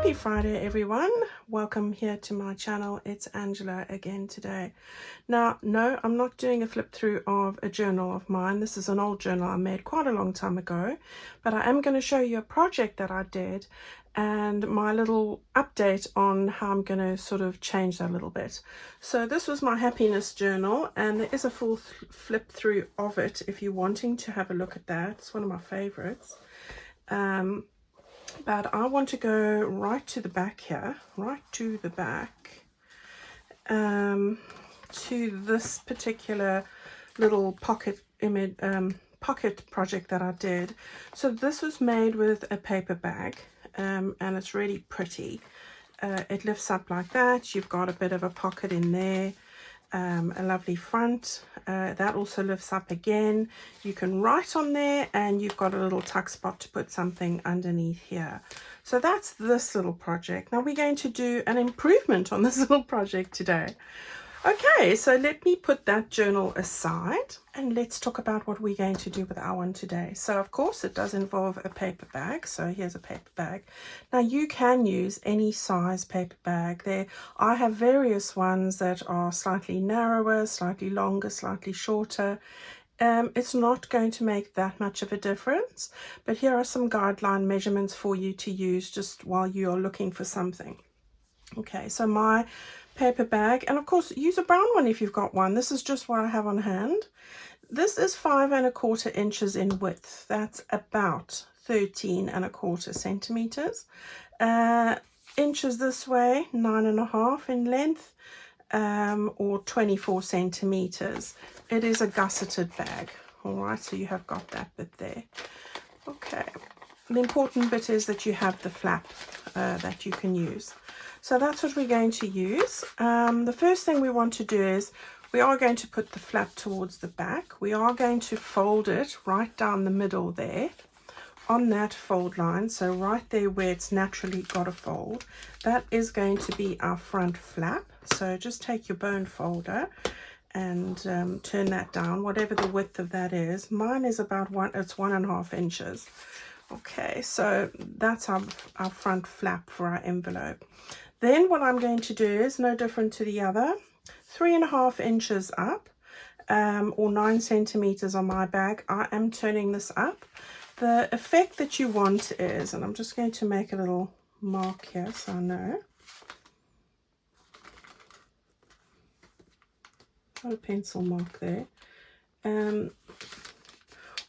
Happy Friday everyone, welcome here to my channel. It's Angela again today. Now no, I'm not doing a flip through of a journal of mine. This is an old journal I made quite a long time ago, but I am going to show you a project that I did and my little update on how I'm going to sort of change that a little bit. So this was my happiness journal and there is a full flip through of it if you're wanting to have a look at that. It's one of my favorites. But I want to go right to the back here, right to the back, to this particular little pocket image, pocket project that I did. So this was made with a paper bag, and it's really pretty. It lifts up like that. You've got a bit of a pocket in there. A lovely front that also lifts up again. You can write on there and you've got a little tuck spot to put something underneath here. So that's this little project. Now we're going to do an improvement on this little project today. Okay, so let me put that journal aside and let's talk about what we're going to do with our one today. So of course it does involve a paper bag. So here's a paper bag. Now you can use any size paper bag. I have various ones that are slightly narrower, slightly longer, slightly shorter. It's not going to make that much of a difference, but here are some guideline measurements for you to use just while you're looking for something. Okay, so my paper bag, and of course use a brown one if you've got one. This is just what I have on hand. This is 5 1/4 inches in width. That's about 13 1/4 centimeters. Inches this way, 9 1/2 in length, or 24 centimeters. It is a gusseted bag. All right, so you have got that bit there. Okay, the important bit is that you have the flap that you can use. So that's what we're going to use. The first thing we want to do is we are going to put the flap towards the back. We are going to fold it right down the middle there on that fold line. So right there where it's naturally got a fold, that is going to be our front flap. So just take your bone folder and turn that down, whatever the width of that is. Mine is about 1 1/2 inches. Okay, so that's our front flap for our envelope. Then what I'm going to do is no different to the other, 3 1/2 inches up, or 9 centimeters on my bag. I am turning this up. The effect that you want is, and I'm just going to make a little mark here so I know. Got a pencil mark there.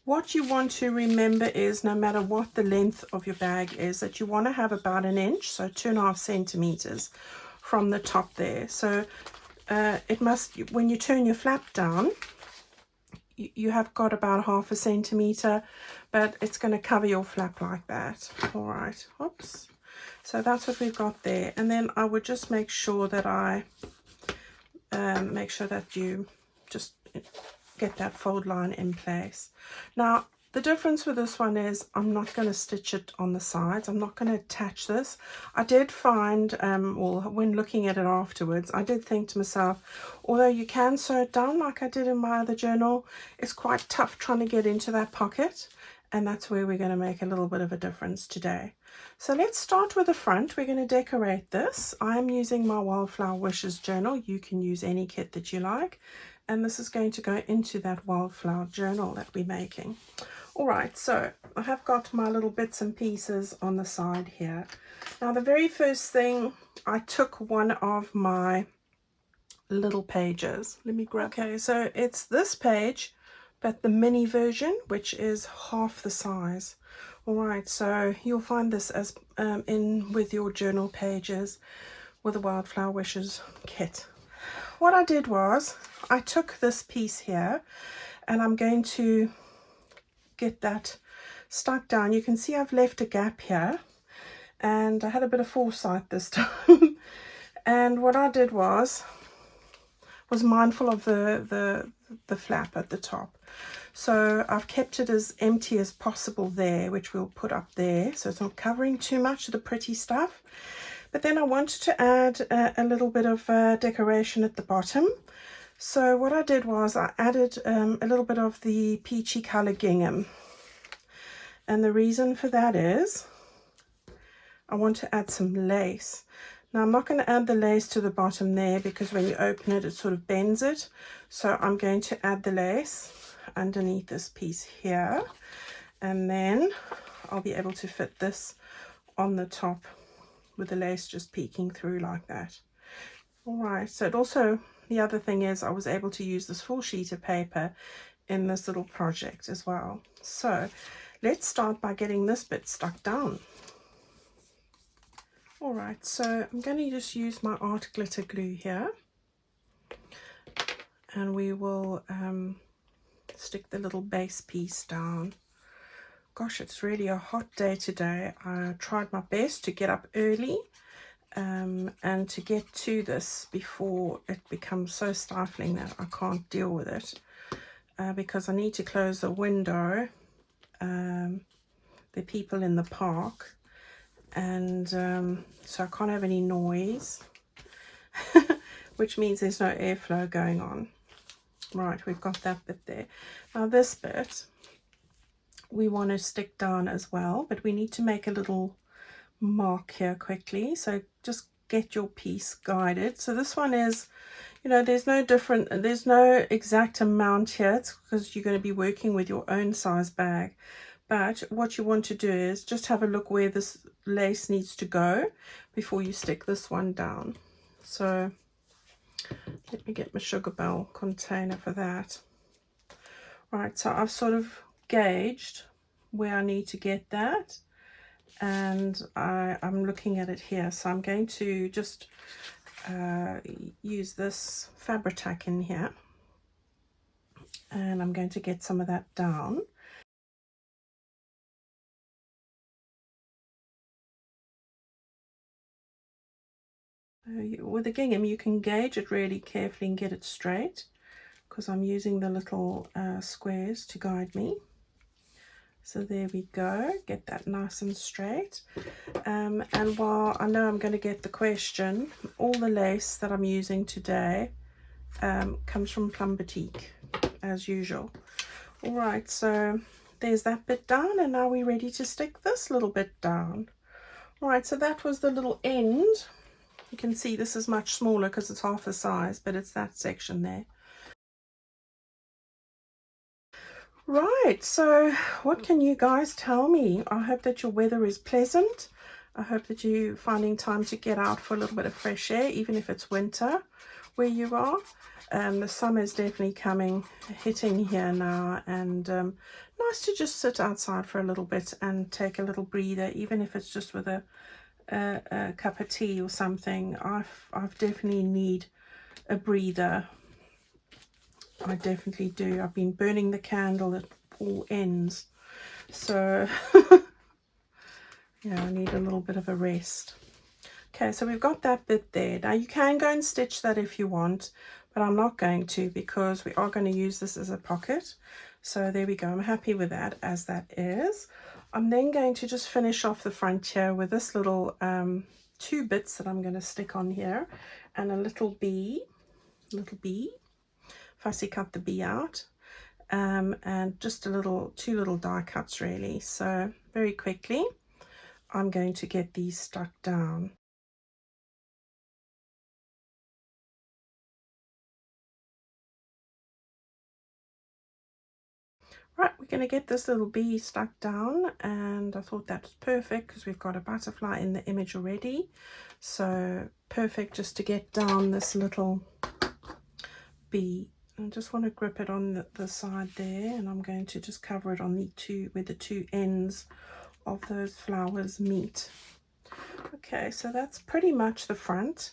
What you want to remember is no matter what the length of your bag is, that you want to have about 1 inch, so 2 1/2 centimeters from the top there. So it must, when you turn your flap down, you have got about 1/2 centimeter, but it's going to cover your flap like that. All right, oops. So that's what we've got there. And then I would just make sure that you just get that fold line in place. Now the difference with this one is I'm not going to stitch it on the sides. I'm not going to attach this. I did find, well, when looking at it afterwards, I did think to myself, although you can sew it down like I did in my other journal, it's quite tough trying to get into that pocket, and that's where we're going to make a little bit of a difference today. So let's start with the front. We're going to decorate this. I am using my Wildflower Wishes journal. You can use any kit that you like. And this is going to go into that Wildflower journal that we're making. All right, so I have got my little bits and pieces on the side here. Now, the very first thing, I took one of my little pages. Let me grab. Okay, so it's this page, but the mini version, which is half the size. All right, so you'll find this as in with your journal pages with the Wildflower Wishes kit. What I did was I took this piece here and I'm going to get that stuck down. You can see I've left a gap here and I had a bit of foresight this time. And what I did was mindful of the flap at the top. So I've kept it as empty as possible there, which we'll put up there. So it's not covering too much of the pretty stuff. But then I wanted to add a little bit of decoration at the bottom. So what I did was I added a little bit of the peachy color gingham. And the reason for that is I want to add some lace. Now I'm not going to add the lace to the bottom there because when you open it, it sort of bends it. So I'm going to add the lace underneath this piece here, and then I'll be able to fit this on the top with the lace just peeking through like that. All right, so it also, the other thing is I was able to use this full sheet of paper in this little project as well. So let's start by getting this bit stuck down. All right, so I'm going to just use my art glitter glue here, and we will stick the little base piece down. Gosh, it's really a hot day today. I tried my best to get up early and to get to this before it becomes so stifling that I can't deal with it, because I need to close the window. There are people in the park, and so I can't have any noise, which means there's no airflow going on. Right, we've got that bit there. Now this bit we want to stick down as well, but we need to make a little mark here quickly. So just get your piece guided. So this one is, you know, there's no exact amount here. It's because you're going to be working with your own size bag. But what you want to do is just have a look where this lace needs to go before you stick this one down. So let me get my sugar bell container for that. Right, so I've sort of gauged where I need to get that, and I'm looking at it here. So I'm going to just use this Fabri-Tac in here, and I'm going to get some of that down. With the gingham you can gauge it really carefully and get it straight, because I'm using the little squares to guide me. So there we go, get that nice and straight. And while I know I'm going to get the question, all the lace that I'm using today comes from Plum Boutique, as usual. All right, so there's that bit down, and now we're ready to stick this little bit down. All right, so that was the little end. You can see this is much smaller because it's half the size, but it's that section there. Right, so what can you guys tell me? I hope that your weather is pleasant. I hope that you're finding time to get out for a little bit of fresh air, even if it's winter where you are. The summer is definitely hitting here now, and nice to just sit outside for a little bit and take a little breather, even if it's just with a cup of tea or something. I've definitely need a breather. I definitely do. I've been burning the candle at all ends, so yeah, I need a little bit of a rest. Okay, so we've got that bit there. Now you can go and stitch that if you want, but I'm not going to, because we are going to use this as a pocket. So there we go. I'm happy with that as that is. I'm then going to just finish off the front here with this little two bits that I'm going to stick on here, and a little bee. Fussy cut the bee out, and just two little die cuts really. So very quickly I'm going to get these stuck down. Right, we're going to get this little bee stuck down, and I thought that was perfect because we've got a butterfly in the image already. So perfect just to get down this little bee. I just want to grip it on the side there, and I'm going to just cover it on where the two ends of those flowers meet. Okay, so that's pretty much the front,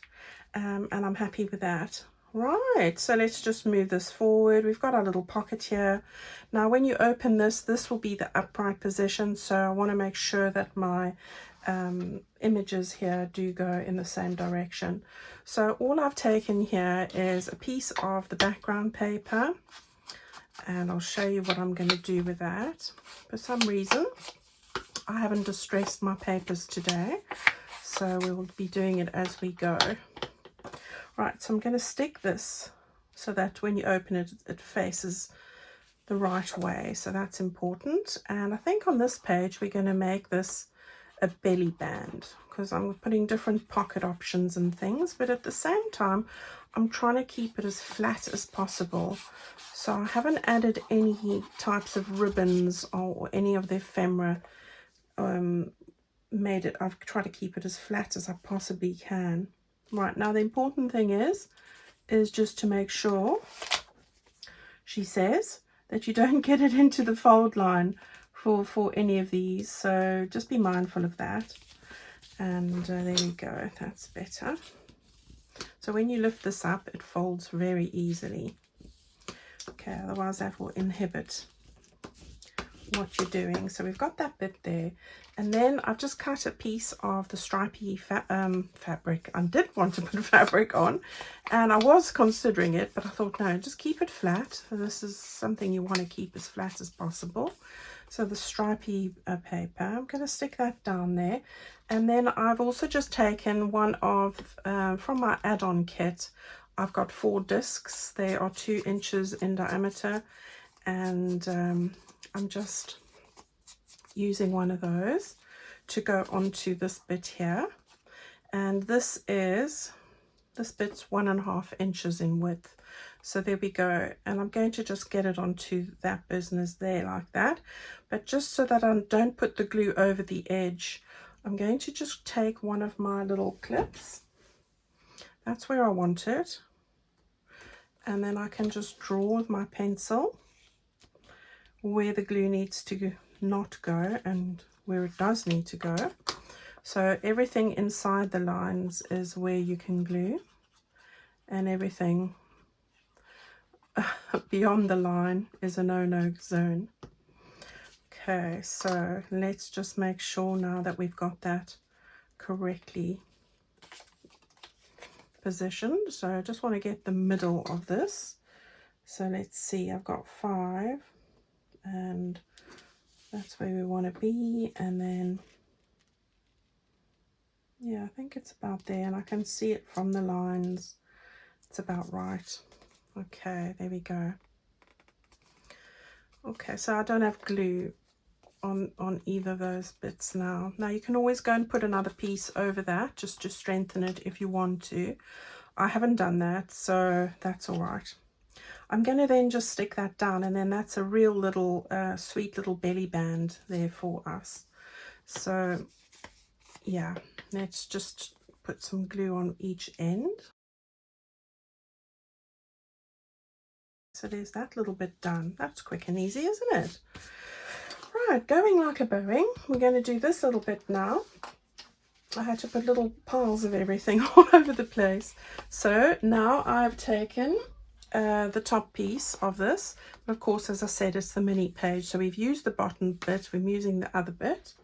and I'm happy with that. Right, so let's just move this forward. We've got our little pocket here. Now when you open this will be the upright position, so I want to make sure that my images here do go in the same direction. So all I've taken here is a piece of the background paper, and I'll show you what I'm going to do with that. For some reason I haven't distressed my papers today, so we will be doing it as we go. Right, so I'm going to stick this so that when you open it, it faces the right way, so that's important. And I think on this page we're going to make this a belly band, because I'm putting different pocket options and things, but at the same time I'm trying to keep it as flat as possible. So I haven't added any types of ribbons or any of the ephemera. I've tried to keep it as flat as I possibly can. Right, now the important thing is just to make sure, she says, that you don't get it into the fold line for any of these, so just be mindful of that. And there we go, that's better. So when you lift this up, it folds very easily. Okay, otherwise that will inhibit what you're doing. So we've got that bit there, and then I've just cut a piece of the stripy fabric. I did want to put fabric on, and I was considering it, but I thought no, just keep it flat. So this is something you want to keep as flat as possible. So the stripy paper, I'm going to stick that down there. And then I've also just taken one of from my add-on kit. I've got 4 discs. They are 2 inches in diameter, and I'm just using one of those to go onto this bit here. And this bit's 1.5 inches in width. So there we go. And I'm going to just get it onto that business there like that. But just so that I don't put the glue over the edge, I'm going to just take one of my little clips. That's where I want it. And then I can just draw with my pencil where the glue needs to not go and where it does need to go. So everything inside the lines is where you can glue, and everything beyond the line is a no-no zone. Okay, so let's just make sure now that we've got that correctly positioned. So I just want to get the middle of this. So let's see, I've got 5, and that's where we want to be. And then, yeah, I think it's about there, and I can see it from the lines. It's about right. Okay, there we go. Okay, so I don't have glue on either of those bits now. Now you can always go and put another piece over that just to strengthen it if you want to. I haven't done that, so that's all right. I'm going to then just stick that down, and then that's a real little sweet little belly band there for us. So yeah, let's just put some glue on each end. So there's that little bit done. That's quick and easy, isn't it? Right, going like a Boeing, we're going to do this little bit now. I had to put little piles of everything all over the place. So now I've taken the top piece of this. But of course, as I said, it's the mini page. So we've used the bottom bit, we're using the other bit.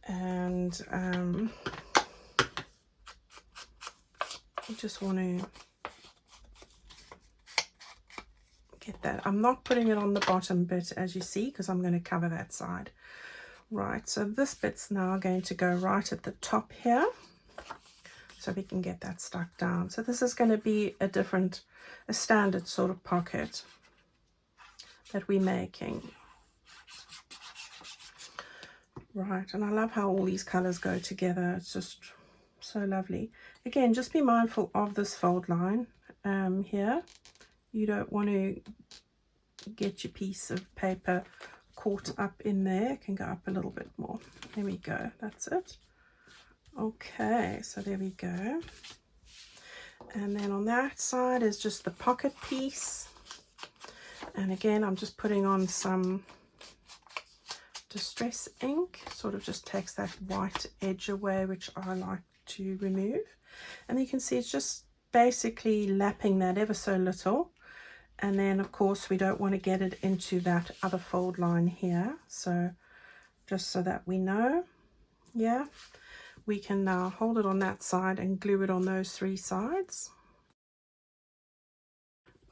And you just want to get that. I'm not putting it on the bottom bit, as you see, because I'm going to cover that side. Right, so this bit's now going to go right at the top here, so we can get that stuck down. So this is going to be a standard sort of pocket that we're making. Right, and I love how all these colors go together. It's just so lovely. Again, just be mindful of this fold line here. You don't want to get your piece of paper caught up in there. It can go up a little bit more. There we go, that's it. Okay, so there we go. And then on that side is just the pocket piece. And again, I'm just putting on some distress ink, sort of just takes that white edge away, which I like to remove. And you can see it's just basically lapping that ever so little. And then of course we don't want to get it into that other fold line here, so just so that we know, yeah, we can now hold it on that side and glue it on those 3 sides.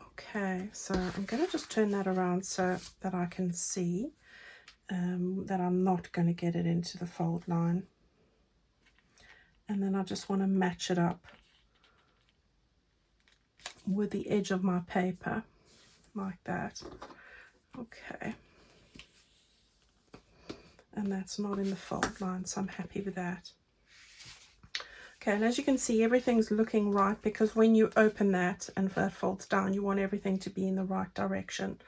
Okay, so I'm going to just turn that around so that I can see that I'm not going to get it into the fold line. And then I just want to match it up with the edge of my paper like that. Okay, and that's not in the fold line, so I'm happy with that. Okay, and as you can see, everything's looking right, because when you open that and that folds down, you want everything to be in the right direction.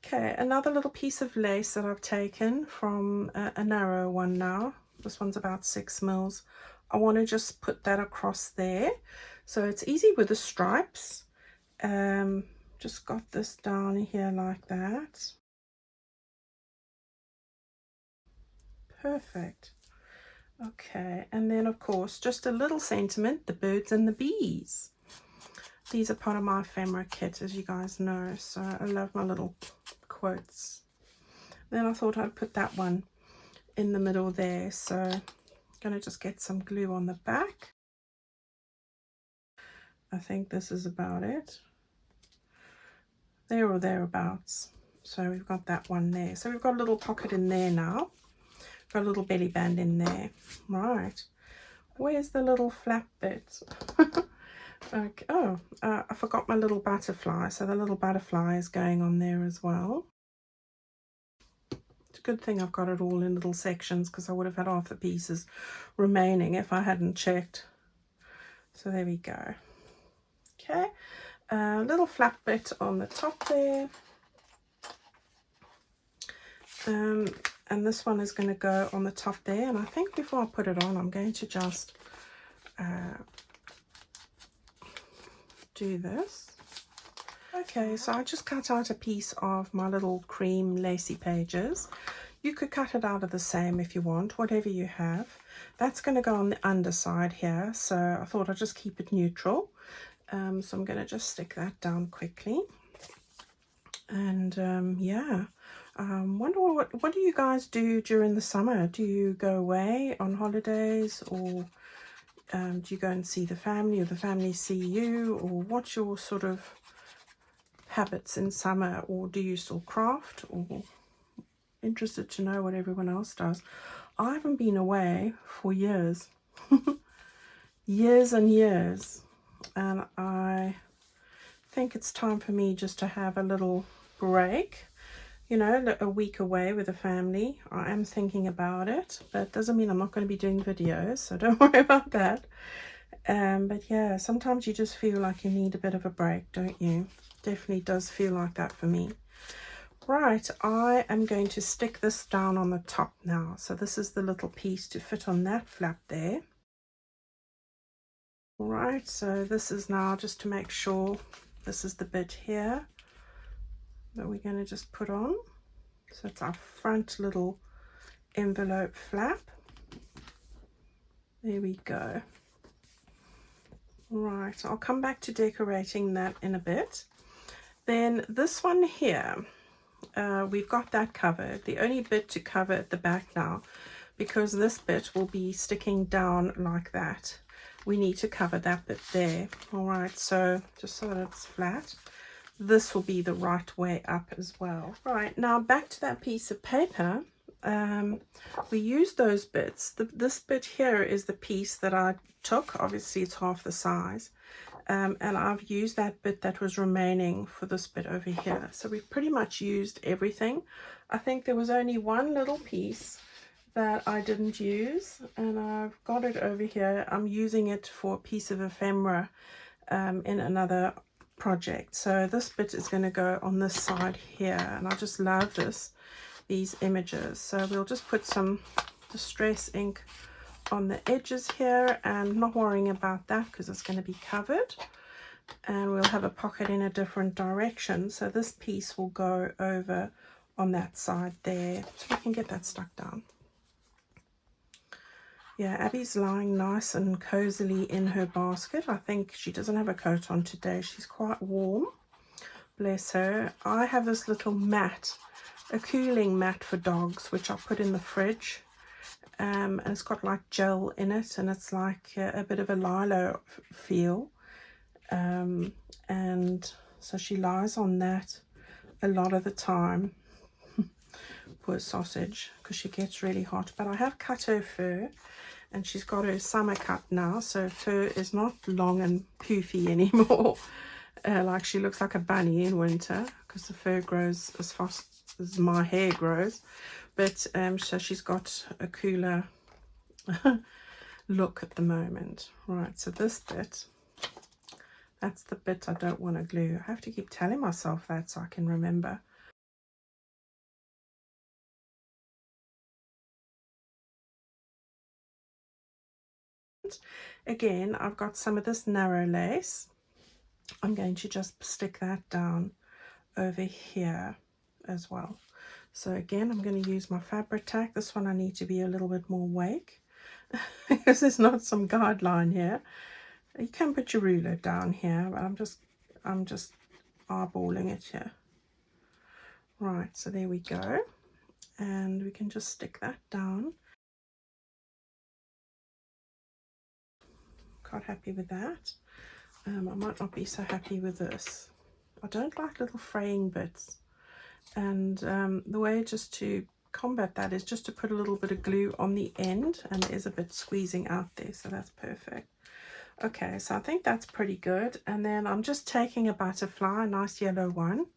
Okay, another little piece of lace that I've taken from a narrow one now. This one's about 6 mils. I want to just put that across there. So it's easy with the stripes. Just got this down here like that. Perfect. Okay, and then of course just a little sentiment, the birds and the bees. These are part of my ephemera kit, as you guys know, so I love my little quotes. Then I thought I'd put that one in the middle there, so I'm going to just get some glue on the back. I think this is about it. There or thereabouts. So we've got that one there. So we've got a little pocket in there now. Got a little belly band in there. Right. Where's the little flap bit? Okay. Oh, I forgot my little butterfly. So the little butterfly is going on there as well. It's a good thing I've got it all in little sections, because I would have had half the pieces remaining if I hadn't checked. So there we go. Okay. Little flap bit on the top there. And this one is going to go on the top there, and I think before I put it on, I'm going to just do this. Okay, so I just cut out a piece of my little cream lacy pages. You could cut it out of the same if you want, whatever you have. That's going to go on the underside here, so I thought I'd just keep it neutral. So I'm going to just stick that down quickly. And yeah, wonder what do you guys do during the summer? Do you go away on holidays, or do you go and see the family, or the family see you, or what's your sort of habits in summer? Or do you still craft? Or interested to know what everyone else does. I haven't been away for years. Years and years, and I think it's time for me just to have a little break, you know, a week away with the family. I am thinking about it, but it doesn't mean I'm not going to be doing videos, so don't worry about that. But yeah, sometimes you just feel like you need a bit of a break, don't you? Definitely does feel like that for me. Right, I am going to stick this down on the top now. So this is the little piece to fit on that flap there. All right, so this is now just to make sure this is the bit here that we're going to just put on. So it's our front little envelope flap. There we go. Right, I'll come back to decorating that in a bit. Then this one here, we've got that covered. The only bit to cover at the back now, because this bit will be sticking down like that, we need to cover that bit there. All right, so just so that it's flat, this will be the right way up as well. Right, now back to that piece of paper. We use those bits. This bit here is the piece that I took. Obviously it's half the size, and I've used that bit that was remaining for this bit over here. So we've pretty much used everything. I think there was only one little piece that I didn't use, and I've got it over here. I'm using it for a piece of ephemera in another project. So this bit is going to go on this side here, and I just love these images. So we'll just put some distress ink on the edges here, and not worrying about that because it's going to be covered, and we'll have a pocket in a different direction. So this piece will go over on that side there, so we can get that stuck down. Yeah, Abby's lying nice and cozily in her basket. I think she doesn't have a coat on today. She's quite warm, bless her. I have this little mat, a cooling mat for dogs, which I put in the fridge, and it's got like gel in it, and it's like a bit of a lilo feel, and so she lies on that a lot of the time. Poor sausage, because she gets really hot. But I have cut her fur, and she's got her summer cut now, so fur is not long and poofy anymore. Like she looks like a bunny in winter, because the fur grows as fast as my hair grows. but so she's got a cooler look at the moment. Right, so this bit, that's the bit I don't want to glue. I have to keep telling myself that so I can remember. Again, I've got some of this narrow lace. I'm going to just stick that down over here as well. So again, I'm going to use my fabric tack. This one I need to be a little bit more awake because there's not some guideline here. You can put your ruler down here, but I'm just eyeballing it here. Right, so there we go. And we can just stick that down. Quite happy with that. I might not be so happy with this. I don't like little fraying bits. And the way just to combat that is just to put a little bit of glue on the end, and there is a bit squeezing out there, so that's perfect. Okay, so I think that's pretty good. And then I'm just taking a butterfly, a nice yellow one,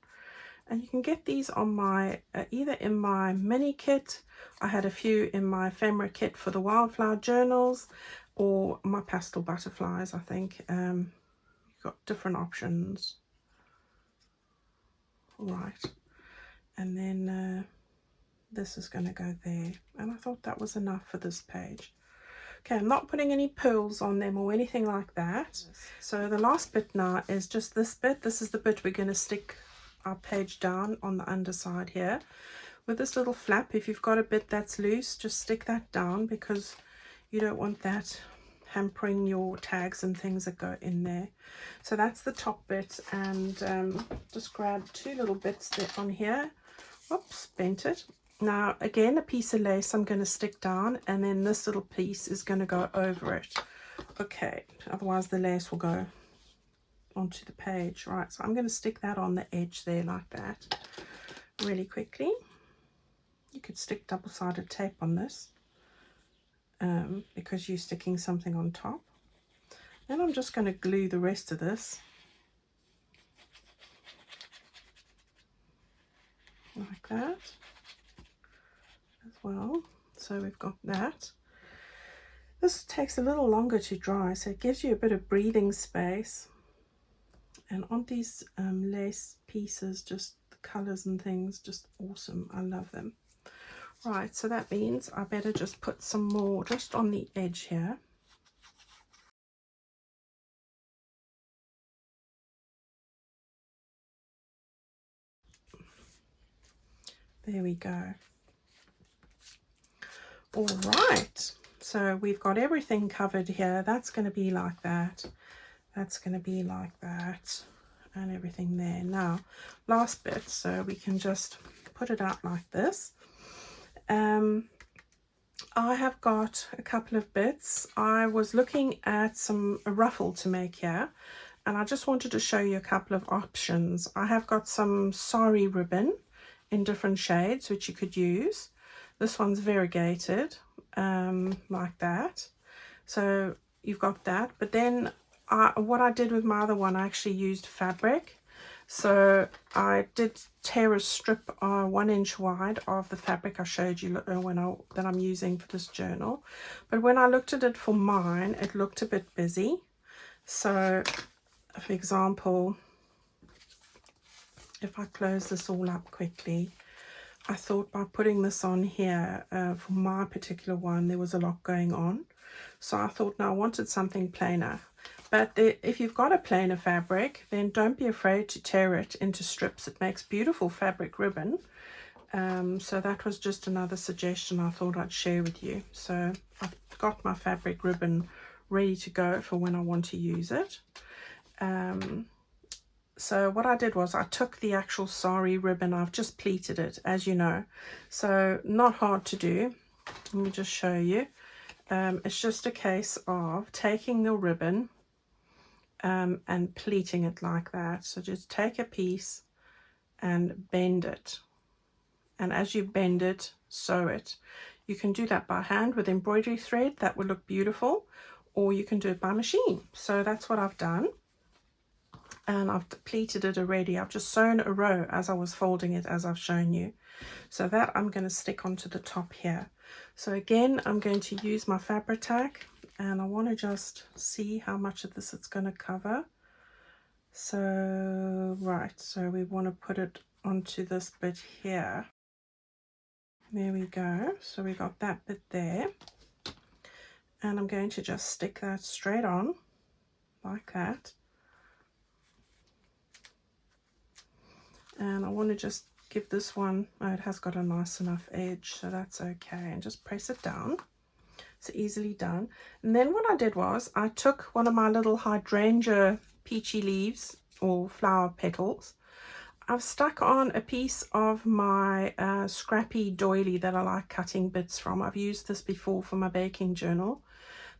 and you can get these on my either in my mini kit. I had a few in my ephemera kit for the Wildflower journals, or my pastel butterflies. I think you've got different options. Right, and then this is going to go there, and I thought that was enough for this page. Okay, I'm not putting any pearls on them or anything like that. So the last bit now is just this bit. This is the bit we're going to stick our page down on the underside here with this little flap. If you've got a bit that's loose, just stick that down because you don't want that hampering your tags and things that go in there. So that's the top bit, and just grab two little bits there on here. Oops, bent it. Now again, a piece of lace I'm going to stick down, and then this little piece is going to go over it. Okay, otherwise the lace will go onto the page. Right, so I'm going to stick that on the edge there like that really quickly. You could stick double-sided tape on this because you're sticking something on top. Then I'm just going to glue the rest of this like that as well. So we've got that. This takes a little longer to dry, so it gives you a bit of breathing space. And on these lace pieces, just the colors and things, just awesome. I love them. Right, so that means I better just put some more just on the edge here. There we go. All right, so we've got everything covered here. That's going to be like that. That's going to be like that, and everything there. Now, last bit, so we can just put it out like this. I have got a couple of bits. I was looking at a ruffle to make here, and I just wanted to show you a couple of options. I have got some sari ribbon in different shades which you could use. This one's variegated like that, so you've got that. But then what I did with my other one, I actually used fabric. So I did tear a strip 1 inch wide of the fabric I showed you that I'm using for this journal. But when I looked at it for mine, it looked a bit busy. So for example, if I close this all up quickly, I thought by putting this on here for my particular one, there was a lot going on. So I thought, no, I wanted something plainer. But if you've got a plainer fabric, then don't be afraid to tear it into strips. It makes beautiful fabric ribbon. So that was just another suggestion I thought I'd share with you. So I've got my fabric ribbon ready to go for when I want to use it. So what I did was I took the actual sari ribbon, I've just pleated it, as you know. So not hard to do. Let me just show you. It's just a case of taking the ribbon and pleating it like that. So just take a piece and bend it. And as you bend it, sew it. You can do that by hand with embroidery thread. That would look beautiful. Or you can do it by machine. So that's what I've done. and I've pleated it already. I've just sewn a row as I was folding it, as I've shown you. So that I'm going to stick onto the top here. So again, I'm going to use my Fabri-Tac, and I want to just see how much of this it's going to cover. So right, so we want to put it onto this bit here. There we go. So we got that bit there, and I'm going to just stick that straight on like that. And I want to just give this one, oh, it has got a nice enough edge, so that's okay, and just press it down. It's easily done. And then what I did was I took one of my little hydrangea peachy leaves or flower petals. I've stuck on a piece of my scrappy doily that I like cutting bits from. I've used this before for my baking journal.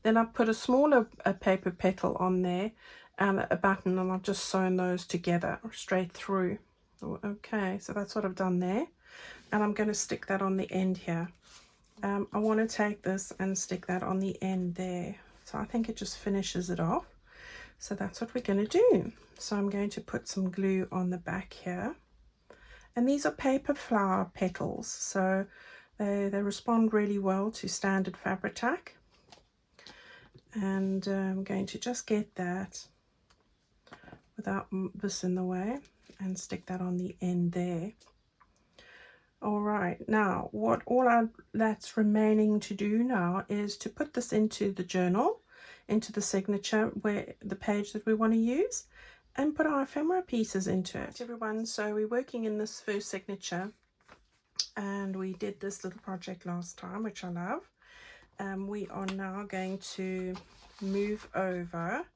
Then I've put a smaller paper petal on there and a button, and I've just sewn those together straight through. Okay, so that's what I've done there, and I'm going to stick that on the end here. I want to take this and stick that on the end there, so I think it just finishes it off. So that's what we're going to do. So I'm going to put some glue on the back here, and these are paper flower petals, so they respond really well to standard Fabri-Tac. And I'm going to just get that without this in the way and stick that on the end there. All right, now that's remaining to do now is to put this into the journal, into the signature, where the page that we want to use, and put our ephemera pieces into it. Right, everyone, so we're working in this first signature, and we did this little project last time, which I love. We are now going to move over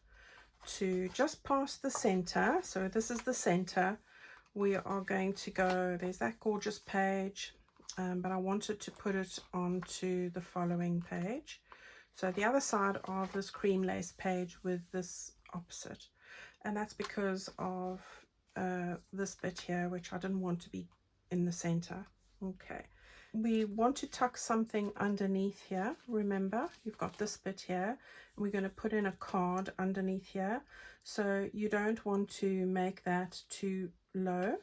to just past the center. So this is the center. We are going to go, there's that gorgeous page, but I wanted to put it onto the following page. So the other side of this cream lace page with this opposite. And that's because of this bit here, which I didn't want to be in the center. Okay. We want to tuck something underneath here. Remember, you've got this bit here. We're going to put in a card underneath here. So you don't want to make that too low.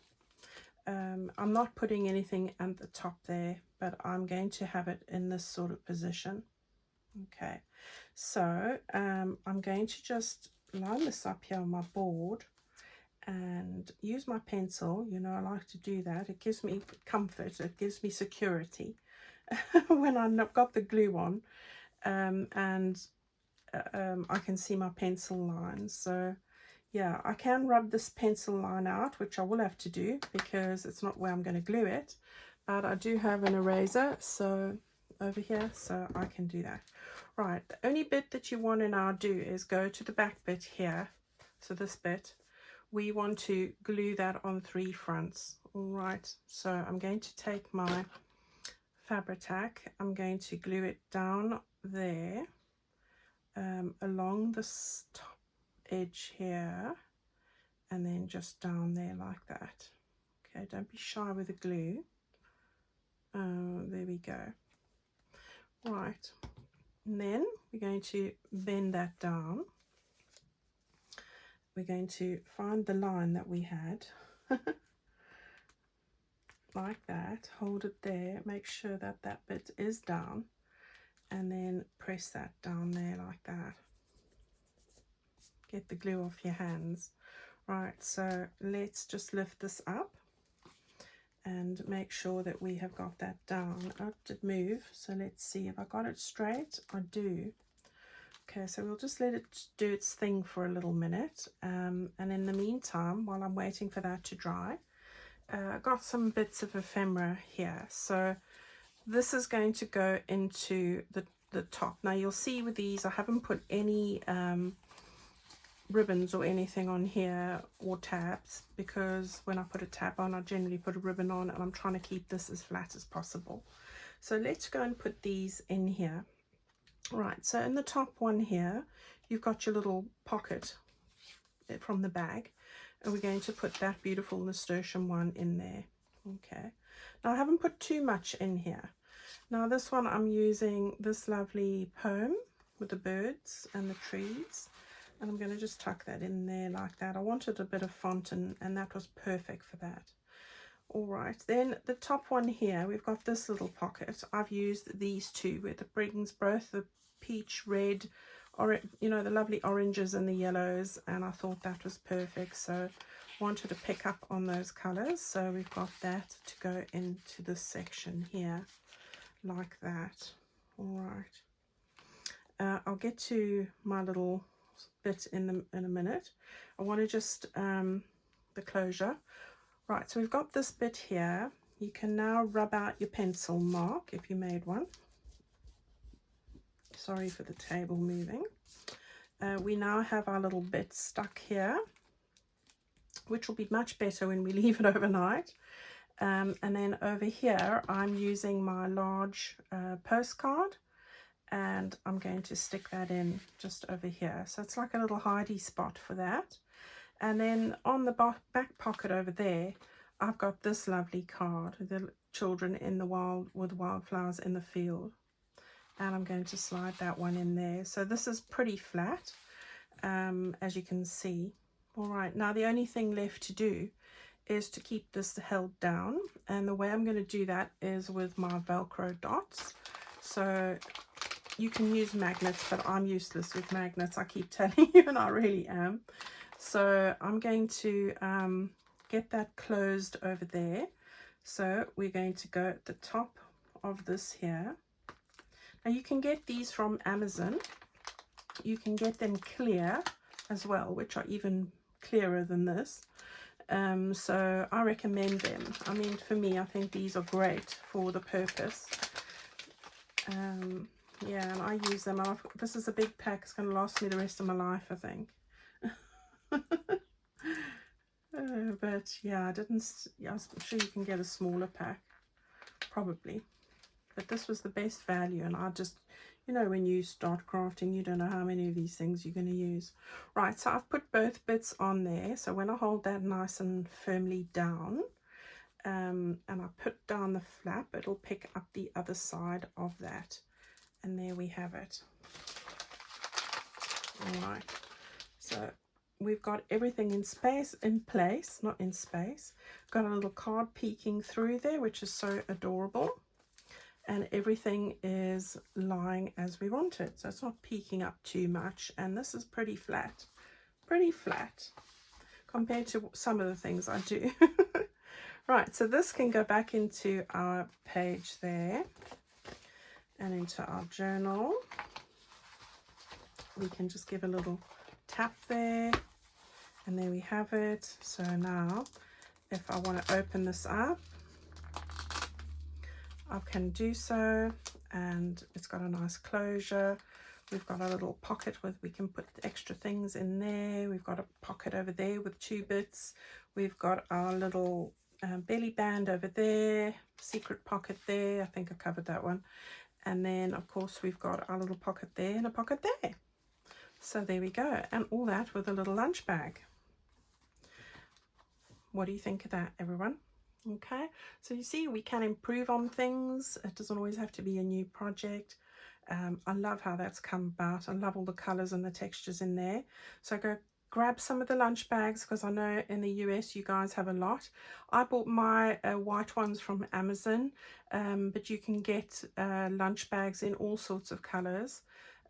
I'm not putting anything at the top there, but I'm going to have it in this sort of position. Okay, so I'm going to just line this up here on my board and use my pencil. You know, I like to do that. It gives me comfort, it gives me security when I've got the glue on, and I can see my pencil lines. So yeah, I can rub this pencil line out, which I will have to do because it's not where I'm going to glue it, but I do have an eraser so over here, so I can do that. Right, the only bit that you want to now do is go to the back bit here. So this bit, we want to glue that on 3 fronts. All right, so I'm going to take my Fabri-Tac, I'm going to glue it down there, along this top edge here, and then just down there like that. Okay, don't be shy with the glue. There we go. Right, and then we're going to bend that down. We're going to find the line that we had like that, hold it there, make sure that that bit is down, and then press that down there like that. Get the glue off your hands. Right, so let's just lift this up and make sure that we have got that down. Oh, it did move, so let's see if I got it straight. I do. Okay, so we'll just let it do its thing for a little minute, and in the meantime, while I'm waiting for that to dry, I got some bits of ephemera here. So this is going to go into the top. Now you'll see with these, I haven't put any ribbons or anything on here or tabs, because when I put a tab on, I generally put a ribbon on, and I'm trying to keep this as flat as possible. So let's go and put these in here. Right, so in the top one here, you've got your little pocket from the bag, and we're going to put that beautiful nasturtium one in there. Okay, now I haven't put too much in here. Now this one I'm using this lovely poem with the birds and the trees. And I'm going to just tuck that in there like that. I wanted a bit of font, and that was perfect for that. All right, then the top one here, we've got this little pocket. I've used these two with it brings both the peach red, or you know, the lovely oranges and the yellows, and I thought that was perfect. So wanted to pick up on those colors. So we've got that to go into this section here like that. All right, I'll get to my little bit in a minute. I want to just the closure. Right, so we've got this bit here. You can now rub out your pencil mark if you made one. Sorry for the table moving. We now have our little bit stuck here, which will be much better when we leave it overnight. And then over here, I'm using my large postcard, and I'm going to stick that in just over here. So it's like a little hidey spot for that. And then on the back pocket over there, I've got this lovely card, the children in the wild with wildflowers in the field. And I'm going to slide that one in there. So this is pretty flat, as you can see. All right, now the only thing left to do is to keep this held down. And the way I'm going to do that is with my Velcro dots. So you can use magnets, but I'm useless with magnets. I keep telling you, and I really am. So I'm going to get that closed over there. So we're going to go at the top of this here. Now you can get these from Amazon. You can get them clear as well, which are even clearer than this. So I recommend them. I mean, for me, I think these are great for the purpose. Yeah, and I use them. This is a big pack. It's going to last me the rest of my life, I think. But yeah, I'm sure you can get a smaller pack, probably. But this was the best value, and I just, you know, when you start crafting, you don't know how many of these things you're going to use. Right, so I've put both bits on there. So when I hold that nice and firmly down, and I put down the flap, it'll pick up the other side of that. And there we have it. All right, so we've got everything in place, not in space. Got a little card peeking through there, which is so adorable. And everything is lying as we want it. So it's not peeking up too much. And this is pretty flat compared to some of the things I do. Right, so this can go back into our page there and into our journal. We can just give a little tap there, and there we have it. So now if I want to open this up, I can do so, and it's got a nice closure. We've got a little pocket with, we can put extra things in there. We've got a pocket over there with 2 bits. We've got our little belly band over there, secret pocket there. I think I covered that one. And then of course we've got our little pocket there and a pocket there. So there we go, and all that with a little lunch bag. What do you think of that, everyone? Okay, so you see, we can improve on things. It doesn't always have to be a new project. I love how that's come about. I love all the colors and the textures in there. So go grab some of the lunch bags, because I know in the US you guys have a lot. I bought my white ones from Amazon, but you can get lunch bags in all sorts of colors.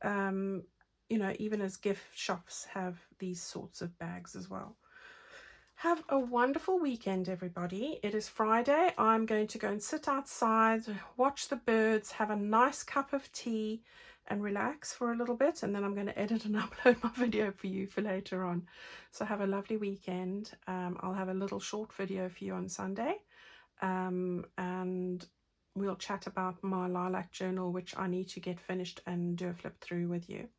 You know, even as gift shops have these sorts of bags as well. Have a wonderful weekend, everybody. It is Friday. I'm going to go and sit outside, watch the birds, have a nice cup of tea, and relax for a little bit. And then I'm going to edit and upload my video for you for later on. So have a lovely weekend. I'll have a little short video for you on Sunday. And we'll chat about my lilac journal, which I need to get finished and do a flip through with you.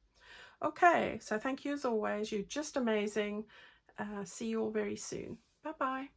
Okay, so thank you as always. You're just amazing. See you all very soon. Bye-bye.